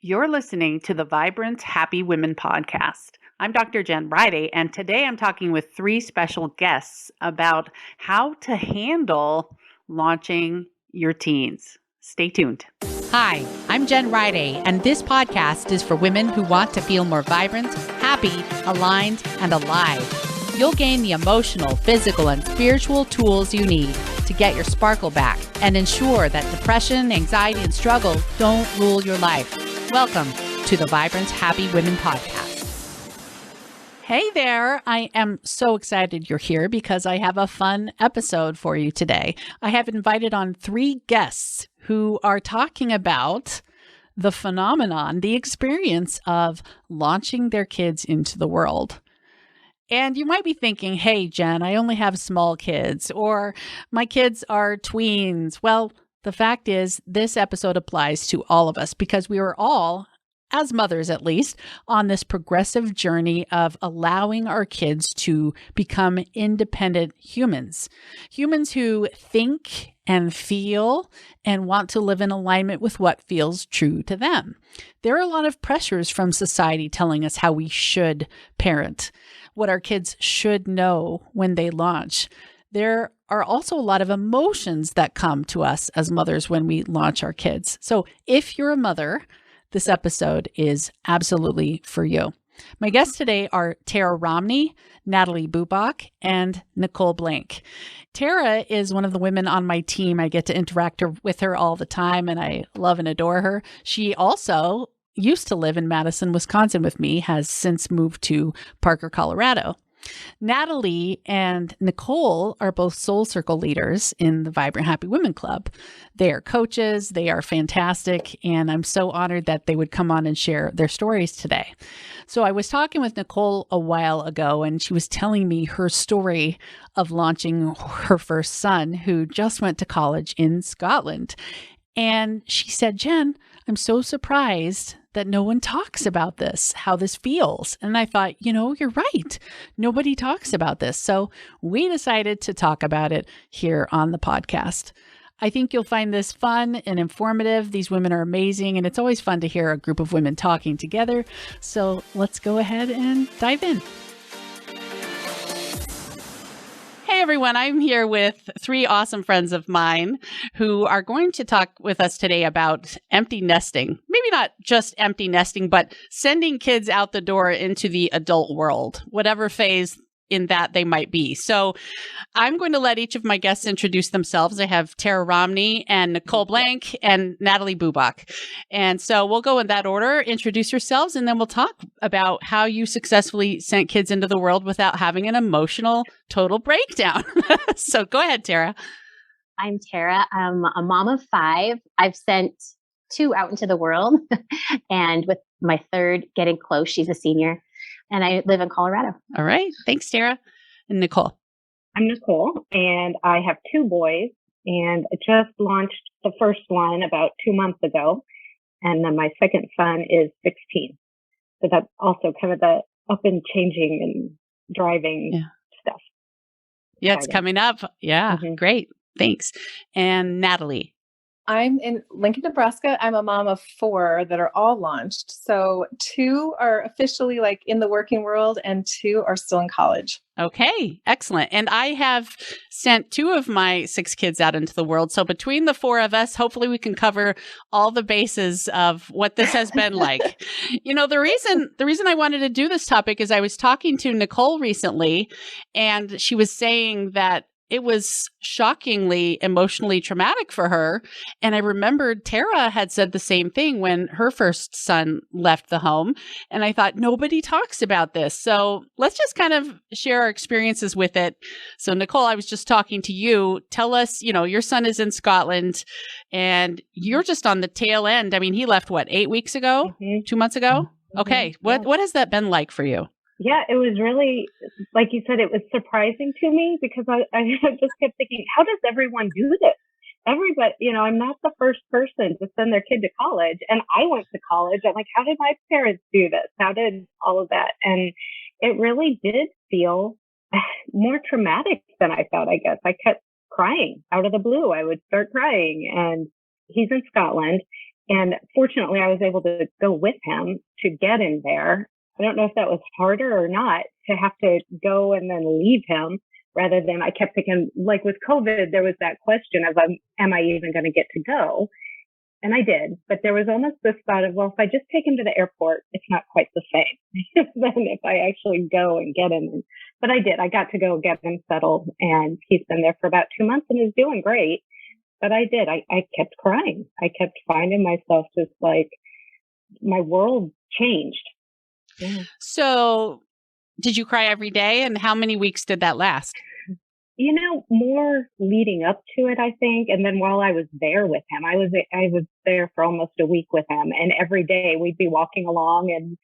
You're listening to the Vibrant Happy Women podcast. I'm Dr. Jen Riday, and today I'm talking with three special guests about how to handle launching your teens. Stay tuned. Hi, I'm Jen Riday, and this podcast is for women who want to feel more vibrant, happy, aligned, and alive. You'll gain the emotional, physical, and spiritual tools you need to get your sparkle back and ensure that depression, anxiety, and struggle don't rule your life. Welcome to the Vibrant Happy Women podcast. Hey there. I am so excited you're here because I have a fun episode for you today. I have invited on three guests who are talking about the phenomenon, the experience of launching their kids into the world. And you might be thinking, hey, Jen, I only have small kids, or my kids are tweens. Well, the fact is, this episode applies to all of us because we are all, as mothers at least, on this progressive journey of allowing our kids to become independent humans. Humans who think and feel and want to live in alignment with what feels true to them. There are a lot of pressures from society telling us how we should parent, what our kids should know when they launch. There are also a lot of emotions that come to us as mothers when we launch our kids. So if you're a mother, this episode is absolutely for you. My guests today are Tara Romney, Natalie Bubak, and Nicole Blanc. Tara is one of the women on my team. I get to interact with her all the time, and I love and adore her. She also used to live in Madison, Wisconsin with me, has since moved to Parker, Colorado. Natalie and Nicole are both Soul Circle leaders in the Vibrant Happy Women Club. They are coaches. They are fantastic. And I'm so honored that they would come on and share their stories today. So I was talking with Nicole a while ago, and she was telling me her story of launching her first son, who just went to college in Scotland. And she said, Jen, I'm so surprised that no one talks about this, how this feels. And I thought, you're right. Nobody talks about this. So we decided to talk about it here on the podcast. I think you'll find this fun and informative. These women are amazing, and it's always fun to hear a group of women talking together. So let's go ahead and dive in. Hey everyone, I'm here with three awesome friends of mine who are going to talk with us today about empty nesting. Maybe not just empty nesting, but sending kids out the door into the adult world, whatever phase in that they might be. So I'm going to let each of my guests introduce themselves. I have Tara Romney and Nicole Blanc and Natalie Bubak. And so we'll go in that order, introduce yourselves, and then we'll talk about how you successfully sent kids into the world without having an emotional total breakdown. So go ahead, Tara. I'm Tara. I'm a mom of 5. I've sent 2 out into the world, and with my third getting close, she's a senior. And I live in Colorado. All right. Thanks, Tara. And Nicole. I'm Nicole, and I have 2 boys, and I just launched the first one about 2 months ago. And then my second son is 16. So that's also kind of the up and changing and driving stuff. Yeah, it's coming up. Yeah, Great. Thanks. And Natalie. I'm in Lincoln, Nebraska. I'm a mom of 4 that are all launched. So 2 are officially in the working world and 2 are still in college. Okay, excellent. And I have sent 2 of my 6 kids out into the world. So between the 4 of us, hopefully we can cover all the bases of what this has been like. The reason I wanted to do this topic is I was talking to Nicole recently, and she was saying that it was shockingly emotionally traumatic for her. And I remembered Tara had said the same thing when her first son left the home. And I thought, nobody talks about this. So let's just kind of share our experiences with it. So Nicole, I was just talking to you. Tell us, your son is in Scotland and you're just on the tail end. I mean, he left 8 weeks ago, 2 months ago? Mm-hmm. Okay. What has that been like for you? Yeah, it was really, like you said, it was surprising to me because I just kept thinking, how does everyone do this? Everybody, I'm not the first person to send their kid to college. And I went to college. I'm like, how did my parents do this? How did all of that? And it really did feel more traumatic than I thought, I guess. I kept crying out of the blue. I would start crying. And he's in Scotland. And fortunately, I was able to go with him to get in there. I don't know if that was harder or not to have to go and then leave him rather than I kept thinking, like with COVID, there was that question of, am I even going to get to go? And I did, but there was almost this thought of, well, if I just take him to the airport, it's not quite the same than if I actually go and get him. But I did. I got to go get him settled, and he's been there for about 2 months and is doing great. But I did. I kept crying. I kept finding myself just like my world changed. Yeah. So did you cry every day? And how many weeks did that last? You know, more leading up to it, I think. And then while I was there with him, I was there for almost a week with him. And every day we'd be walking along and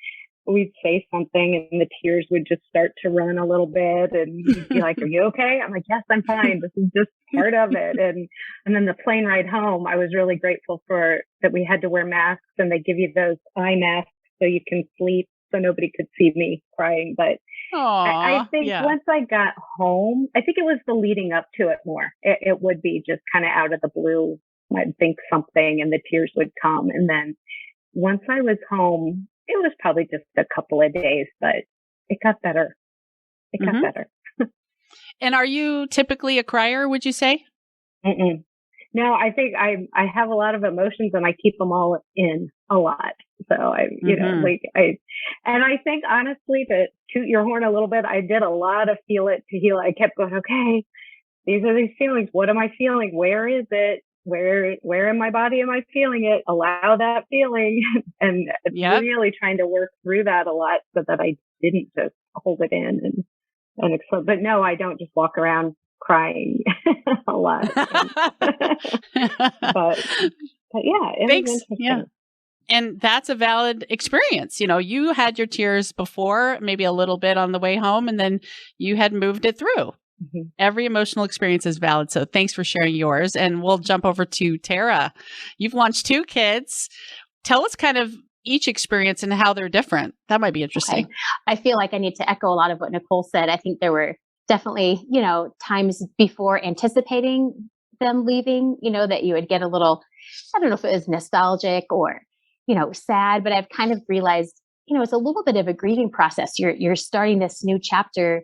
we'd say something and the tears would just start to run a little bit. And he'd be like, are you okay? I'm like, yes, I'm fine. This is just part of it. And then the plane ride home, I was really grateful for that we had to wear masks, and they give you those eye masks so you can sleep so nobody could see me crying. But I think once I got home, I think it was the leading up to it more. It would be just kind of out of the blue. I'd think something and the tears would come. And then once I was home, it was probably just a couple of days, but it got better. It got better. And are you typically a crier, would you say? Mm-mm. No, I think I have a lot of emotions and I keep them all in a lot. So I think honestly, to toot your horn a little bit, I did a lot of feel it to heal it. I kept going, okay, these are these feelings. What am I feeling? Where is it? Where in my body am I feeling it? Allow that feeling, and really trying to work through that a lot so that I didn't just hold it in and explode. But no, I don't just walk around crying a lot. but yeah, it was interesting. Yeah. And that's a valid experience. You know, you had your tears before, maybe a little bit on the way home, and then you had moved it through. Mm-hmm. Every emotional experience is valid. So thanks for sharing yours. And we'll jump over to Tara. You've launched 2 kids. Tell us kind of each experience and how they're different. That might be interesting. Okay. I feel like I need to echo a lot of what Nicole said. I think there were definitely, times before anticipating them leaving, that you would get a little, I don't know if it was nostalgic or, sad, but I've kind of realized, it's a little bit of a grieving process. You're starting this new chapter.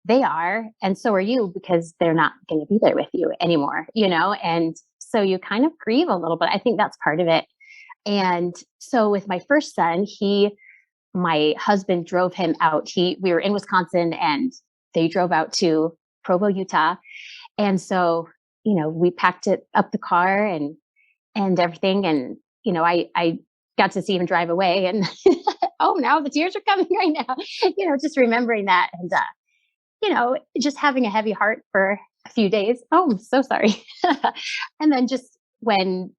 They are, and so are you, because they're not going to be there with you anymore, and so you kind of grieve a little bit. I think that's part of it. And so with my first son, my husband drove him out. We were in Wisconsin and they drove out to Provo, Utah. And so, we packed it up the car and everything. And, I got to see him drive away and, oh, now the tears are coming right now, just remembering that. And, just having a heavy heart for a few days. Oh, I'm so sorry. And then just when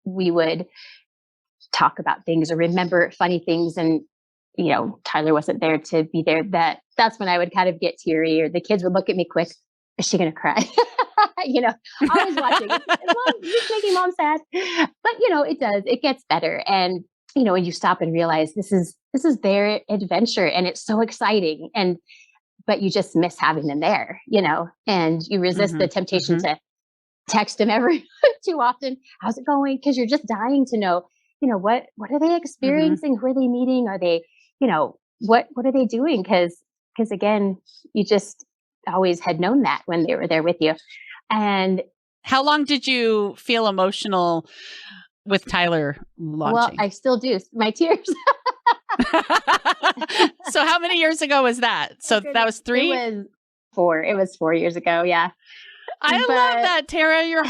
we would talk about things or remember funny things and, Tyler wasn't there to be there, that's when I would kind of get teary, or the kids would look at me quick. Is she going to cry? Always watching. It's making mom sad. But, it does. It gets better. And, when you stop and realize this is their adventure and it's so exciting. But you just miss having them there, and you resist the temptation to text them every too often. How's it going? Because you're just dying to know, what are they experiencing? Who are they meeting? Are they, what are they doing? Because again, you just always had known that when they were there with you. And how long did you feel emotional with Tyler launching? Well, I still do. My tears. So how many years ago was that? So that was 3? It was 4. It was 4 years ago. Yeah. I love that, Tara. Your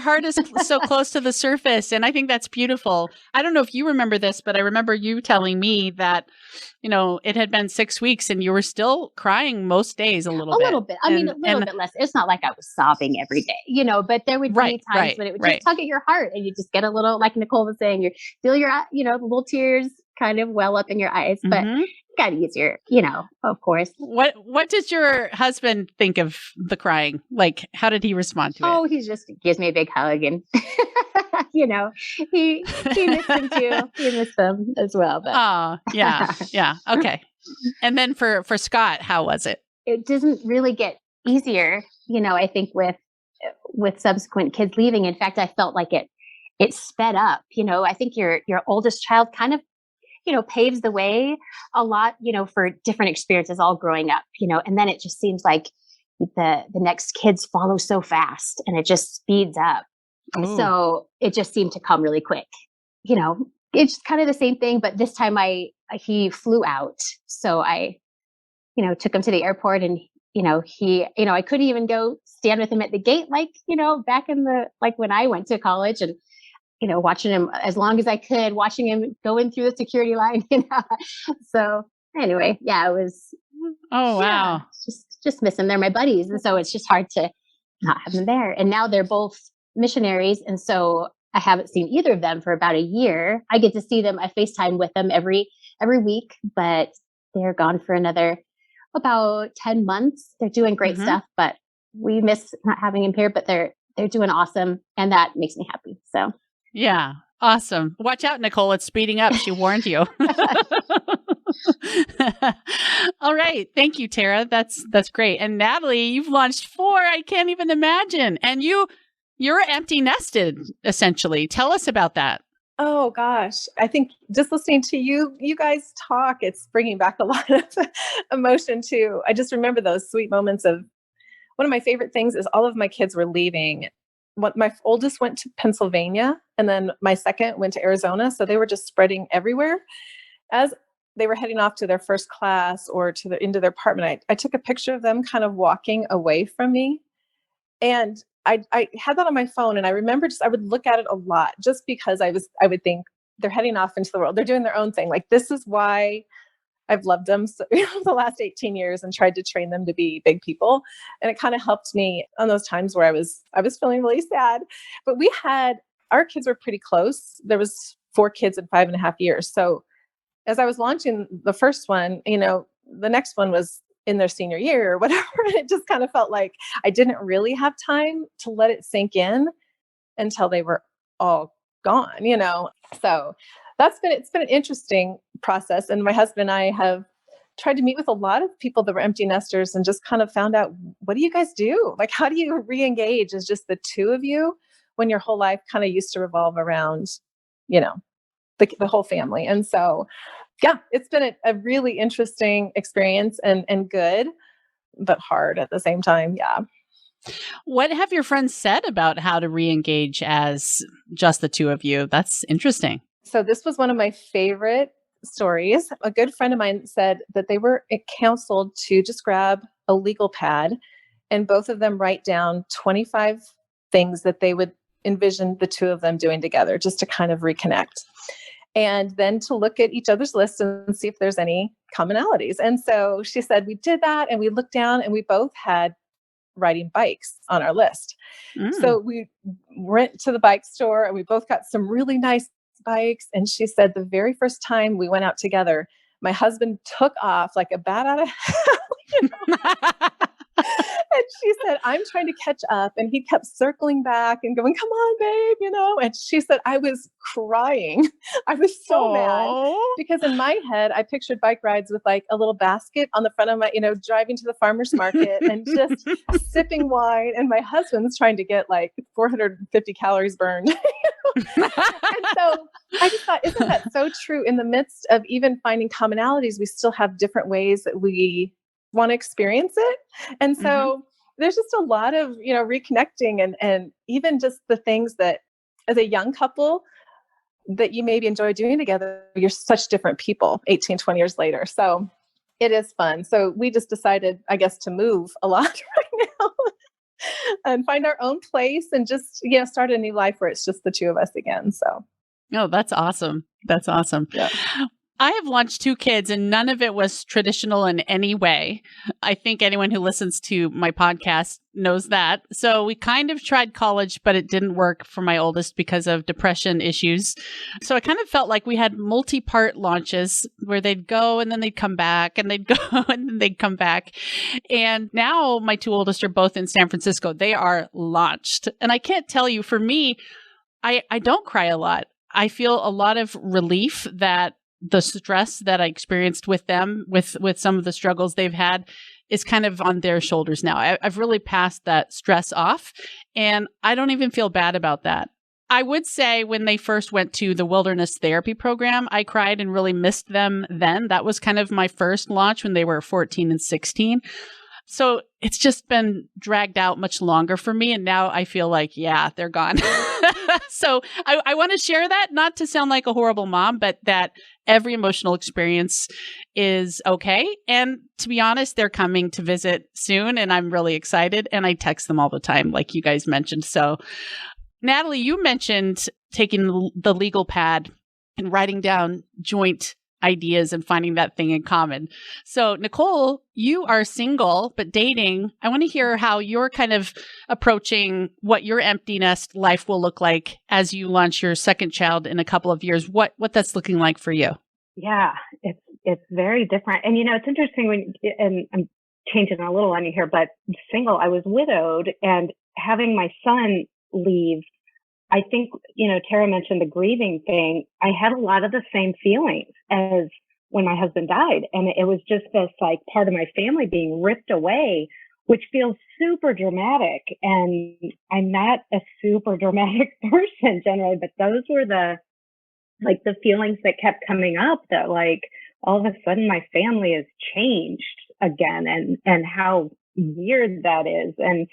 heart is so close to the surface. And I think that's beautiful. I don't know if you remember this, but I remember you telling me that, it had been 6 weeks and you were still crying most days a little bit. A little bit. I mean, a little bit less. It's not like I was sobbing every day, but there would be times when it would just tug at your heart and you just get a little, like Nicole was saying, you feel your, the little tears kind of well up in your eyes, but it got easier, of course. What did your husband think of the crying? Like, how did he respond to it? Oh, he just gives me a big hug and, he missed them too. He missed them as well. But. Oh, yeah. Yeah. Okay. And then for Scott, how was it? It doesn't really get easier, I think with subsequent kids leaving. In fact, I felt like it it sped up. I think your oldest child kind of, paves the way a lot, for different experiences all growing up, and then it just seems like the next kids follow so fast and it just speeds up. Ooh. So it just seemed to come really quick. It's kind of the same thing, but this time he flew out. So I, took him to the airport and, I couldn't even go stand with him at the gate, back in when I went to college and, watching him as long as I could, watching him going through the security line, So anyway, yeah, it was. Oh, wow. Just miss them. They're my buddies. And so it's just hard to not have them there. And now they're both missionaries. And so I haven't seen either of them for about a year. I get to see them. I FaceTime with them every week, but they're gone for another about 10 months. They're doing great stuff, but we miss not having them here, but they're doing awesome. And that makes me happy. So yeah. Awesome. Watch out, Nicole. It's speeding up. She warned you. All right. Thank you, Tara. That's great. And Natalie, you've launched 4. I can't even imagine. And you're empty nested, essentially. Tell us about that. Oh gosh. I think just listening to you guys talk, it's bringing back a lot of emotion too. I just remember those sweet moments of one of my favorite things is all of my kids were leaving. My oldest went to Pennsylvania and then my second went to Arizona. So they were just spreading everywhere. As they were heading off to their first class or into their apartment, I took a picture of them kind of walking away from me. And I had that on my phone and I remember I would look at it a lot just because I would think they're heading off into the world. They're doing their own thing. Like, this is why I've loved them the last 18 years and tried to train them to be big people. And it kind of helped me on those times where I was feeling really sad. But our kids were pretty close. There was 4 kids in 5.5 years. So as I was launching the first one, the next one was in their senior year or whatever. And it just kind of felt like I didn't really have time to let it sink in until they were all gone, So it's been an interesting process. And my husband and I have tried to meet with a lot of people that were empty nesters and just kind of found out, what do you guys do? Like, how do you re-engage as just the 2 of you when your whole life kind of used to revolve around, the whole family? And so, yeah, it's been a really interesting experience and good, but hard at the same time. Yeah. What have your friends said about how to re-engage as just the 2 of you? That's interesting. So this was one of my favorite stories. A good friend of mine said that they were counseled to just grab a legal pad and both of them write down 25 things that they would envision the 2 of them doing together, just to kind of reconnect. And then to look at each other's lists and see if there's any commonalities. And so she said, we did that and we looked down and we both had riding bikes on our list. So we went to the bike store and we both got some really nice bikes. And she said the very first time we went out together, my husband took off like a bat out of hell. And she said, I'm trying to catch up. And he kept circling back and going, come on, babe, And she said, I was crying. I was so mad because in my head, I pictured bike rides with like a little basket on the front of my, driving to the farmer's market and just sipping wine. And my husband's trying to get like 450 calories burned. And so I just thought, isn't that so true? In the midst of even finding commonalities, we still have different ways that we want to experience it. And so there's just a lot of, reconnecting and even just the things that as a young couple that you maybe enjoy doing together, you're such different people 18, 20 years later. So it is fun. So we just decided, I guess, to move a lot right now and find our own place and just, start a new life where it's just the 2 of us again. So. Oh, that's awesome. That's awesome. Yeah. I have launched 2 kids and none of it was traditional in any way. I think anyone who listens to my podcast knows that. So we kind of tried college, but it didn't work for my oldest because of depression issues. So I kind of felt like we had multi-part launches where they'd go and then they'd come back and they'd go and then they'd come back. And now my 2 oldest are both in San Francisco. They are launched. And I can't tell you, for me, I don't cry a lot. I feel a lot of relief that the stress that I experienced with them, with some of the struggles they've had, is kind of on their shoulders now. I've really passed that stress off, and I don't even feel bad about that. I would say when they first went to the wilderness therapy program, I cried and really missed them then. That was kind of my first launch when they were 14 and 16. So it's just been dragged out much longer for me. And now I feel like, yeah, they're gone. So I want to share that, not to sound like a horrible mom, but that every emotional experience is okay. And to be honest, they're coming to visit soon and I'm really excited. And I text them all the time, like you guys mentioned. So Natalie, you mentioned taking the legal pad and writing down joint ideas and finding that thing in common. So Nicole, you are single, but dating. I want to hear how you're kind of approaching what your empty nest life will look like as you launch your second child in a couple of years, what that's looking like for you. Yeah, it's very different. And, it's interesting and I'm changing a little on you here, but single, I was widowed and having my son leave, I think, Tara mentioned the grieving thing. I had a lot of the same feelings as when my husband died. And it was just this like part of my family being ripped away, which feels super dramatic. And I'm not a super dramatic person generally, but those were the feelings that kept coming up that like all of a sudden my family has changed again and how weird that is. And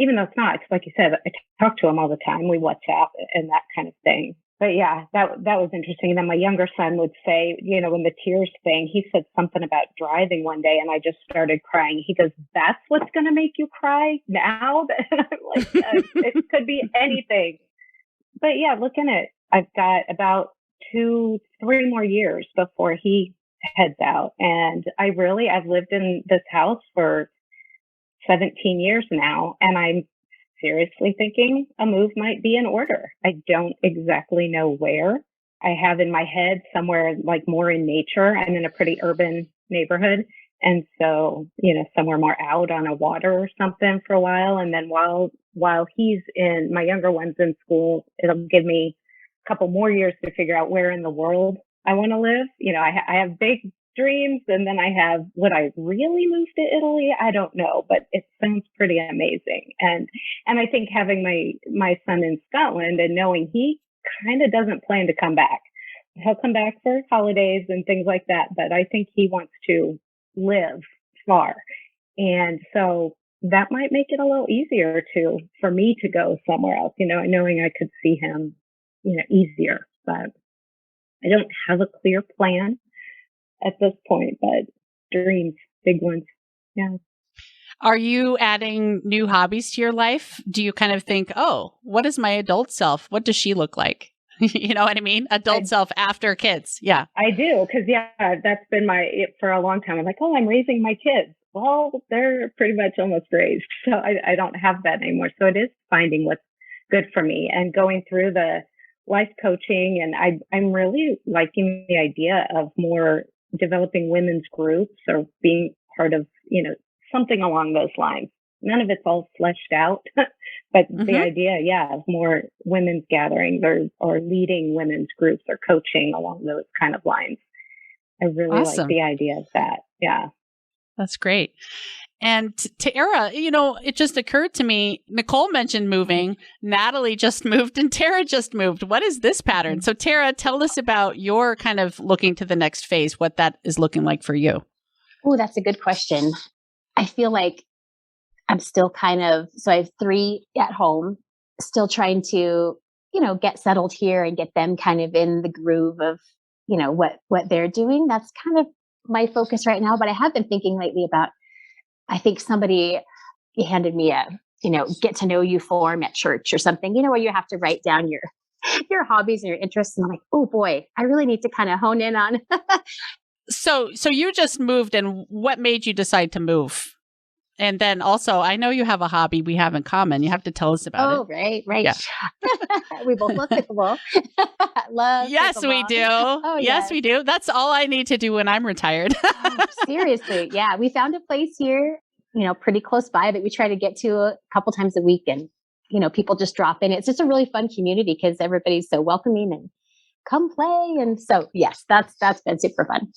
even though it's not, 'cause like you said, I talk to him all the time. We WhatsApp and that kind of thing. But yeah, that was interesting. And then my younger son would say, when the tears thing, he said something about driving one day and I just started crying. He goes, "That's what's going to make you cry now?" And I'm like, it could be anything. But yeah, looking at, I've got about 2-3 more years before he heads out. And I've lived in this house for 17 years now, and I'm seriously thinking a move might be in order. I don't exactly know where. I have in my head somewhere like more in nature. I'm in a pretty urban neighborhood. And so, somewhere more out on a water or something for a while. And then while my younger one's in school, it'll give me a couple more years to figure out where in the world I want to live. I have big dreams. And then I have, would I really move to Italy? I don't know, but it sounds pretty amazing. And I think having my son in Scotland and knowing he kind of doesn't plan to come back. He'll come back for holidays and things like that, but I think he wants to live far. And so that might make it a little easier for me to go somewhere else, knowing I could see him, easier, but I don't have a clear plan at this point, but dreams, big ones. Yeah. Are you adding new hobbies to your life? Do you kind of think, oh, what is my adult self? What does she look like? You know what I mean? Adult self after kids. Yeah. I do. Cause that's been for a long time. I'm like, oh, I'm raising my kids. Well, they're pretty much almost raised. So I don't have that anymore. So it is finding what's good for me and going through the life coaching. And I'm really liking the idea of more developing women's groups or being part of, something along those lines. None of it's all fleshed out, but the idea, of more women's gatherings or leading women's groups or coaching along those kind of lines. I really like the idea of that. Yeah. That's great. And Tara, it just occurred to me, Nicole mentioned moving, Natalie just moved, and Tara just moved. What is this pattern? So Tara, tell us about your kind of looking to the next phase, what that is looking like for you. Oh, that's a good question. I feel like I'm still so I have 3 at home, still trying to, get settled here and get them kind of in the groove of, what they're doing. That's kind of my focus right now. But I have been thinking lately about, I think somebody handed me a, get to know you form at church or something, where you have to write down your hobbies and your interests. And I'm like, oh boy, I really need to kind of hone in on. So you just moved, and what made you decide to move? And then also, I know you have a hobby we have in common. You have to tell us about it. Oh, right. Yeah. We both love pickleball. Yes, pickleball. we do. Oh, yes, we do. That's all I need to do when I'm retired. Seriously. Yeah. We found a place here, pretty close by that we try to get to a couple times a week. And, people just drop in. It's just a really fun community because everybody's so welcoming and come play. And so, yes, that's been super fun.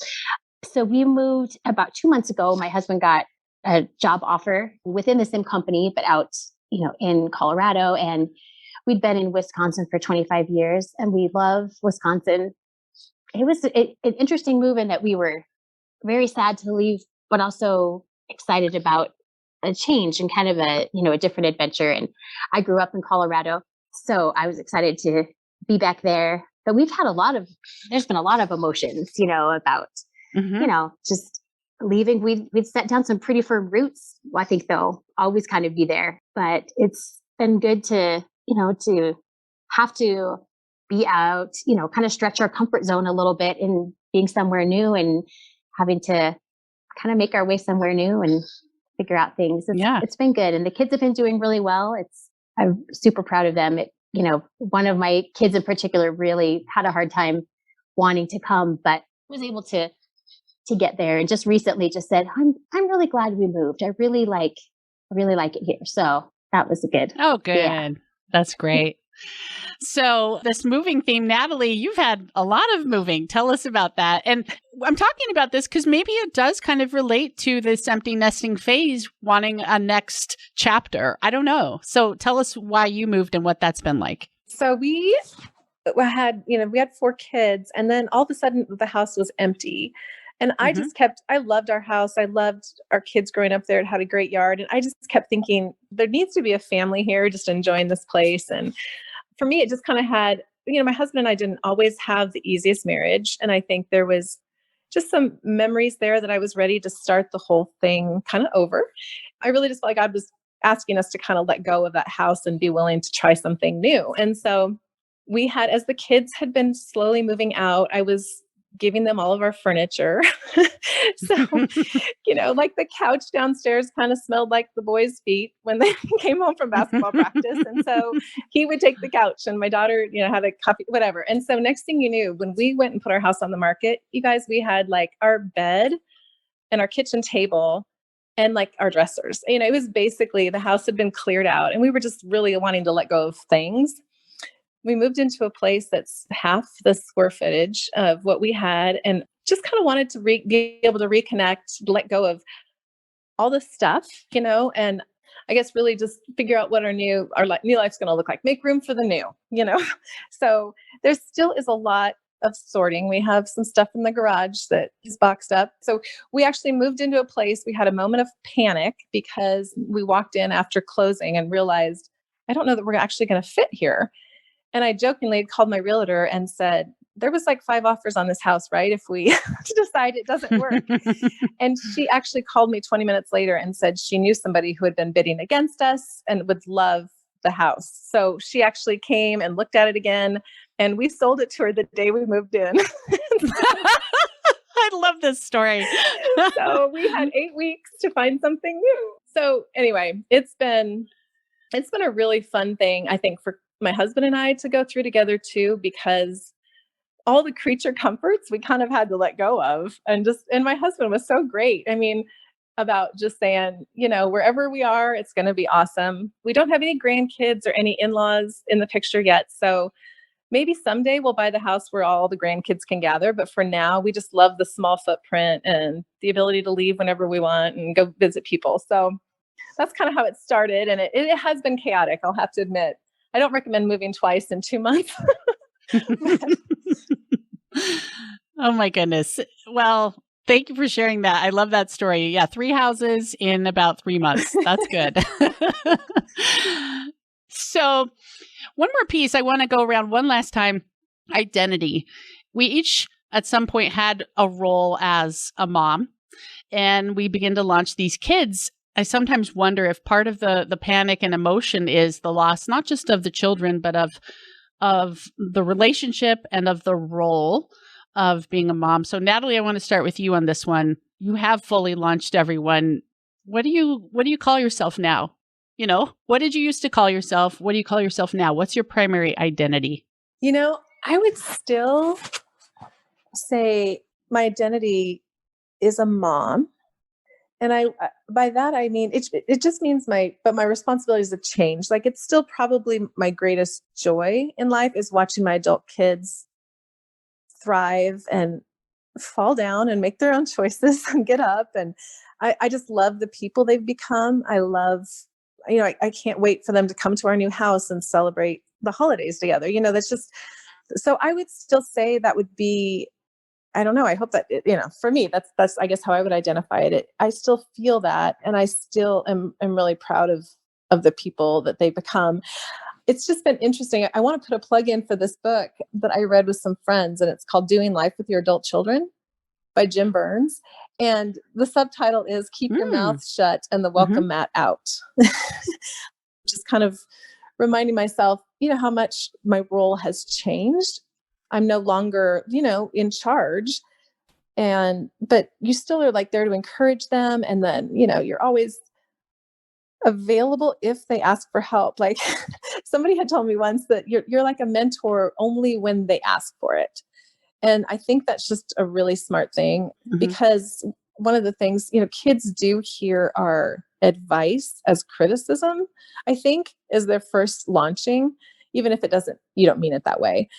So we moved about 2 months ago. My husband got a job offer within the same company, but out, in Colorado. And we'd been in Wisconsin for 25 years and we love Wisconsin. It was an interesting move in that we were very sad to leave, but also excited about a change and kind of a, a different adventure. And I grew up in Colorado, so I was excited to be back there. But there's been a lot of emotions, about, just leaving. We've set down some pretty firm roots. Well, I think they'll always kind of be there, but it's been good to, to have to be out, kind of stretch our comfort zone a little bit in being somewhere new and having to kind of make our way somewhere new and figure out things. It's been good. And the kids have been doing really well. I'm super proud of them. One of my kids in particular really had a hard time wanting to come, but was able to get there. And just recently just said, I'm really glad we moved. I really like it here. So that was good. Oh, good. Yeah. That's great. So this moving theme, Natalie, you've had a lot of moving. Tell us about that. And I'm talking about this because maybe it does kind of relate to this empty nesting phase, wanting a next chapter. I don't know. So tell us why you moved and what that's been like. So we had 4 kids, and then all of a sudden the house was empty. And I just I loved our house. I loved our kids growing up there. It had a great yard. And I just kept thinking there needs to be a family here just enjoying this place. And for me, it just kind of had, my husband and I didn't always have the easiest marriage. And I think there was just some memories there that I was ready to start the whole thing kind of over. I really just felt like God was asking us to kind of let go of that house and be willing to try something new. And so we had, as the kids had been slowly moving out, I was giving them all of our furniture. So, like the couch downstairs kind of smelled like the boys' feet when they came home from basketball practice. And so he would take the couch and my daughter, had a coffee, whatever. And so next thing you knew, when we went and put our house on the market, you guys, we had like our bed and our kitchen table and like our dressers. It was basically the house had been cleared out and we were just really wanting to let go of things. We moved into a place that's half the square footage of what we had and just kind of wanted to be able to reconnect, let go of all the stuff, and I guess really just figure out what our new life's going to look like, make room for the new, So there still is a lot of sorting. We have some stuff in the garage that is boxed up. So we actually moved into a place. We had a moment of panic because we walked in after closing and realized, I don't know that we're actually going to fit here. And I jokingly called my realtor and said, there was like 5 offers on this house, right? If we decide it doesn't work. And she actually called me 20 minutes later and said she knew somebody who had been bidding against us and would love the house. So she actually came and looked at it again and we sold it to her the day we moved in. I love this story. So we had 8 weeks to find something new. So anyway, it's been a really fun thing, I think, for my husband and I to go through together too, because all the creature comforts we kind of had to let go of. And my husband was so great. About just saying, wherever we are, it's going to be awesome. We don't have any grandkids or any in-laws in the picture yet. So maybe someday we'll buy the house where all the grandkids can gather. But for now, we just love the small footprint and the ability to leave whenever we want and go visit people. So that's kind of how it started. And it has been chaotic, I'll have to admit. I don't recommend moving twice in 2 months. Oh my goodness. Well, thank you for sharing that. I love that story. Yeah, 3 houses in about 3 months. That's good. So one more piece I want to go around one last time, identity. We each at some point had a role as a mom and we begin to launch these kids. I sometimes wonder if part of the panic and emotion is the loss, not just of the children, but of the relationship and of the role of being a mom. So Natalie, I want to start with you on this one. You have fully launched everyone. What do you call yourself now? What did you used to call yourself? What do you call yourself now? What's your primary identity? I would still say my identity is a mom. And by that, I mean, it just means my responsibilities have changed. Like it's still probably my greatest joy in life is watching my adult kids thrive and fall down and make their own choices and get up. And I just love the people they've become. I love, I can't wait for them to come to our new house and celebrate the holidays together. That's just, so I would still say that would be, I don't know. I hope that, for me, that's, I guess how I would identify it. I still feel that. And I still am really proud of the people that they become. It's just been interesting. I want to put a plug in for this book that I read with some friends, and it's called Doing Life with Your Adult Children by Jim Burns. And the subtitle is Keep Your Mouth Shut and the Welcome Mat Out. Just kind of reminding myself, how much my role has changed. I'm no longer, in charge. But you still are like there to encourage them. And then, you're always available if they ask for help. Like somebody had told me once that you're like a mentor only when they ask for it. And I think that's just a really smart thing, because one of the things, kids do hear our advice as criticism, I think, is their first launching, even if you don't mean it that way.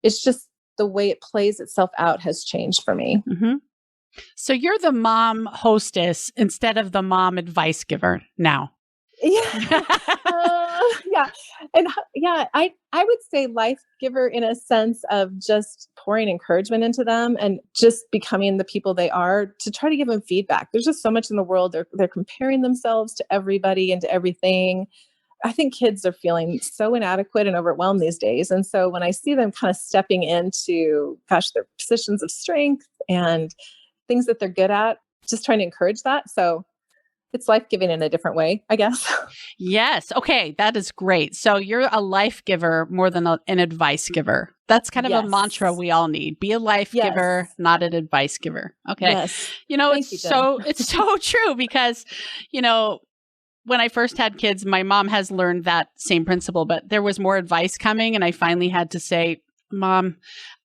It's just the way it plays itself out has changed for me. So you're the mom hostess instead of the mom advice giver now. Yeah. Yeah. And I would say life giver in a sense of just pouring encouragement into them and just becoming the people they are, to try to give them feedback. There's just so much in the world. They're comparing themselves to everybody and to everything. I think kids are feeling so inadequate and overwhelmed these days. And so when I see them kind of stepping into, their positions of strength and things that they're good at, just trying to encourage that. So it's life-giving in a different way, I guess. Yes. Okay. That is great. So you're a life giver more than an advice giver. That's kind of a mantra we all need. Be a life giver, not an advice giver. Okay. Yes. It's so true, because, when I first had kids, my mom has learned that same principle, but there was more advice coming. And I finally had to say, Mom,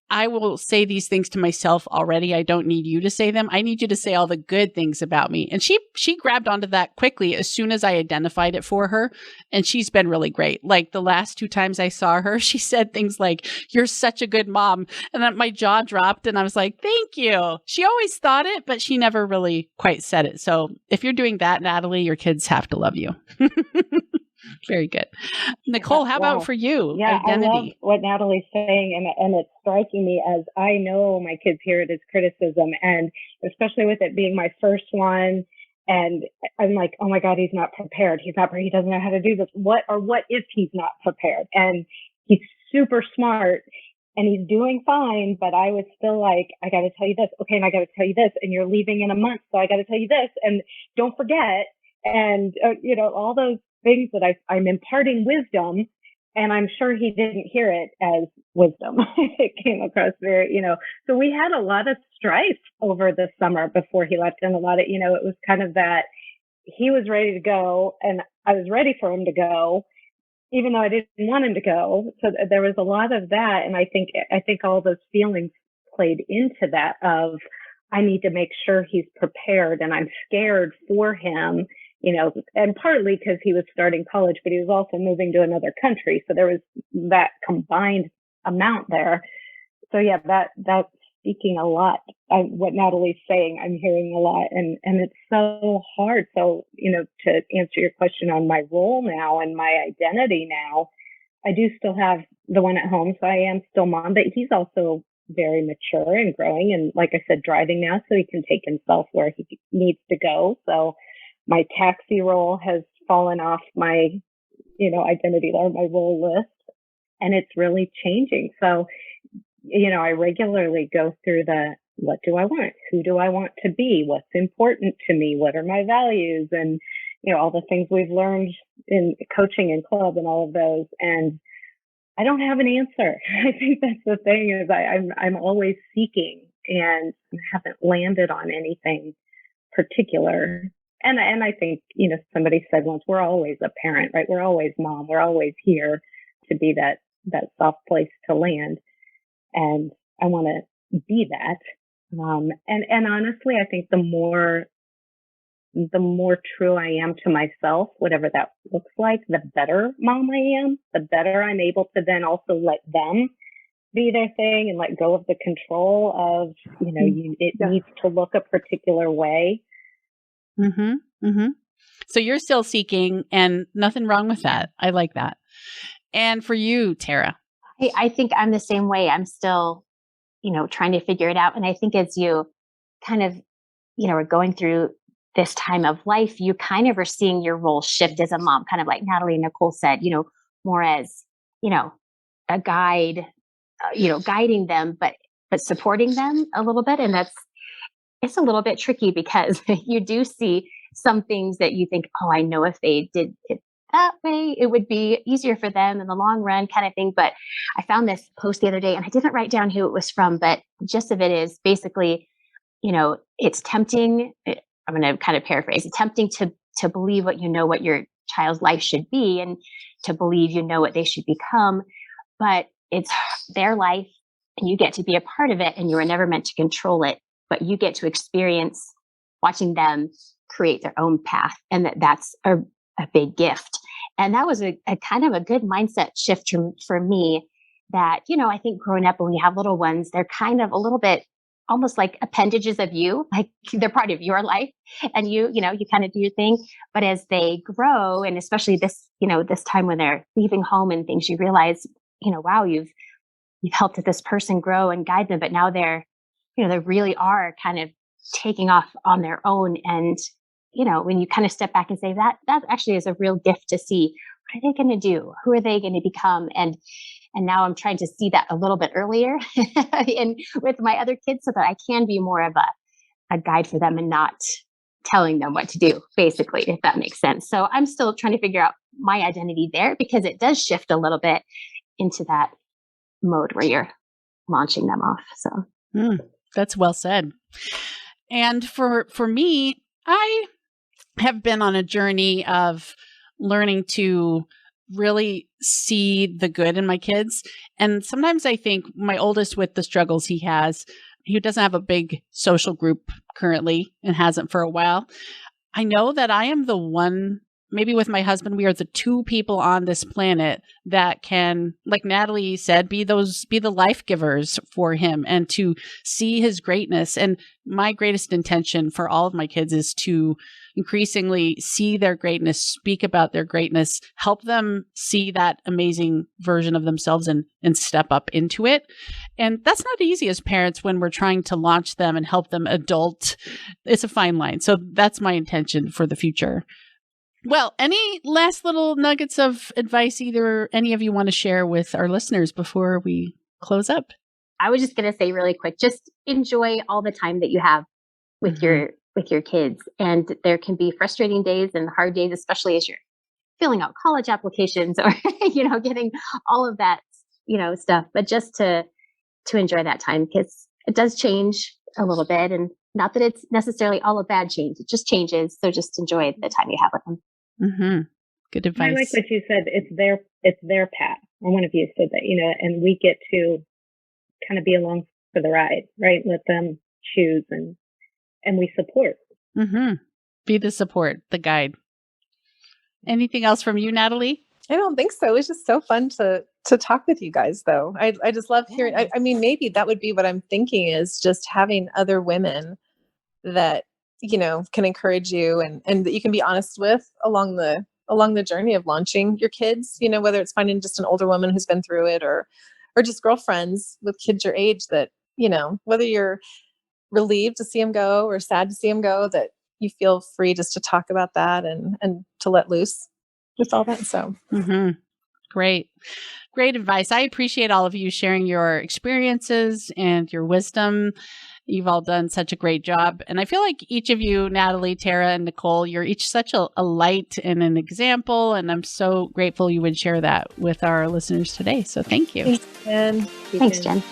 I will say these things to myself already. I don't need you to say them. I need you to say all the good things about me. And she grabbed onto that quickly as soon as I identified it for her. And she's been really great. Like the last 2 times I saw her, she said things like, "You're such a good mom." And then my jaw dropped and I was like, "Thank you." She always thought it, but she never really quite said it. So if you're doing that, Natalie, your kids have to love you. Very good. Nicole, how about for you? Yeah, Identity. I love what Natalie's saying, and it's striking me as I know my kids hear it as criticism, and especially with it being my first one, and I'm like, oh my God, he's not prepared. He doesn't know how to do this. What if he's not prepared? And he's super smart and he's doing fine, but I was still like, I got to tell you this. Okay, and I got to tell you this, and you're leaving in a month, so I got to tell you this, and don't forget, and all those things that I'm imparting wisdom, and I'm sure he didn't hear it as wisdom. It came across very, so we had a lot of strife over the summer before he left, and a lot of, it was kind of that he was ready to go and I was ready for him to go, even though I didn't want him to go. So there was a lot of that. And I think all those feelings played into that of, I need to make sure he's prepared, and I'm scared for him, and partly because he was starting college, but he was also moving to another country. So there was that combined amount there. So yeah, that's speaking a lot. What Natalie's saying, I'm hearing a lot, and it's so hard. So, to answer your question on my role now and my identity now, I do still have the one at home. So I am still mom, but he's also very mature and growing. And like I said, driving now, so he can take himself where he needs to go. So my taxi role has fallen off my, identity or my role list, and it's really changing. So, I regularly go through what do I want? Who do I want to be? What's important to me? What are my values? And, all the things we've learned in coaching and club and all of those. And I don't have an answer. I think that's the thing, is I'm always seeking and haven't landed on anything particular. And I think, somebody said once, we're always a parent, right? We're always mom. We're always here to be that soft place to land. And I want to be that. And honestly, I think the more true I am to myself, whatever that looks like, the better mom I am, the better I'm able to then also let them be their thing and let go of the control of, it needs to look a particular way. So you're still seeking, and nothing wrong with that. I like that. And for you, Tara? I think I'm the same way. I'm still, trying to figure it out. And I think as you kind of, are going through this time of life, you kind of are seeing your role shift as a mom, kind of like Natalie and Nicole said, more as, a guide, guiding them, but supporting them a little bit. And it's a little bit tricky because you do see some things that you think, oh, I know if they did it that way, it would be easier for them in the long run kind of thing. But I found this post the other day and I didn't write down who it was from, but the gist of it is basically, it's tempting. I'm going to kind of paraphrase. It's tempting to believe what your child's life should be and to believe what they should become, but it's their life and you get to be a part of it and you were never meant to control it, but you get to experience watching them create their own path. And that's a big gift. And that was a kind of a good mindset shift for me that, I think growing up when we have little ones, they're kind of a little bit almost like appendages of you, like they're part of your life and you kind of do your thing. But as they grow, and especially this time when they're leaving home and things, you realize, wow, you've helped this person grow and guide them, but now they really are kind of taking off on their own. And, when you kind of step back and say that actually is a real gift to see, what are they going to do? Who are they going to become? And now I'm trying to see that a little bit earlier and with my other kids so that I can be more of a guide for them and not telling them what to do, basically, if that makes sense. So I'm still trying to figure out my identity there because it does shift a little bit into that mode where you're launching them off. So that's well said. And for me, I have been on a journey of learning to really see the good in my kids. And sometimes I think my oldest, with the struggles he has, he doesn't have a big social group currently and hasn't for a while. I know that I am the one, maybe with my husband, we are the two people on this planet that can, like Natalie said, be the life givers for him and to see his greatness. And my greatest intention for all of my kids is to increasingly see their greatness, speak about their greatness, help them see that amazing version of themselves and step up into it. And that's not easy as parents when we're trying to launch them and help them adult. It's a fine line. So that's my intention for the future. Well, any last little nuggets of advice either any of you want to share with our listeners before we close up? I was just going to say really quick, just enjoy all the time that you have with your kids. And there can be frustrating days and hard days, especially as you're filling out college applications or, getting all of that, stuff, but just to enjoy that time because it does change a little bit. And not that it's necessarily all a bad change. It just changes. So just enjoy the time you have with them. Mm-hmm. Good advice. I like what you said. It's their path. And one of you said that, and we get to kind of be along for the ride, right? Let them choose and we support. Mm-hmm. Be the support, the guide. Anything else from you, Natalie? I don't think so. It was just so fun to talk with you guys, though. I just love hearing. I mean, maybe that would be what I'm thinking is just having other women that can encourage you and that you can be honest with along the journey of launching your kids. Whether it's finding just an older woman who's been through it or just girlfriends with kids your age that whether you're relieved to see them go or sad to see them go, that you feel free just to talk about that and to let loose with all that. So Great advice. I appreciate all of you sharing your experiences and your wisdom. You've all done such a great job. And I feel like each of you, Natalie, Tara, and Nicole, you're each such a light and an example. And I'm so grateful you would share that with our listeners today. So thank you. Thanks, Jen.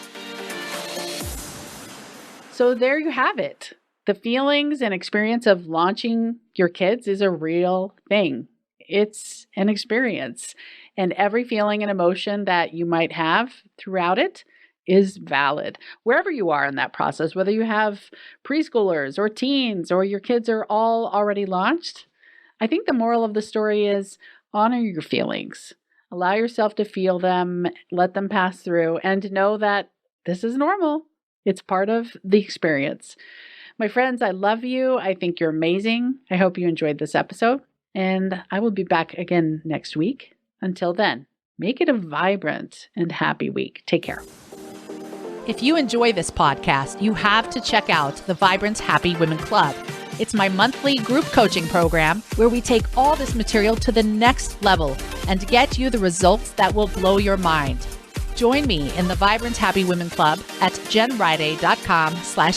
So there you have it. The feelings and experience of launching your kids is a real thing. It's an experience. And every feeling and emotion that you might have throughout it is valid, wherever you are in that process, whether you have preschoolers or teens or your kids are all already launched. I think the moral of the story is honor your feelings. Allow yourself to feel them, let them pass through, and know that this is normal. It's part of the experience. My friends, I love you. I think you're amazing. I hope you enjoyed this episode, and I will be back again next week. Until then, Make it a vibrant and happy week. Take care. If you enjoy this podcast, you have to check out the Vibrant Happy Women Club. It's my monthly group coaching program where we take all this material to the next level and get you the results that will blow your mind. Join me in the Vibrant Happy Women Club at jenriday.com/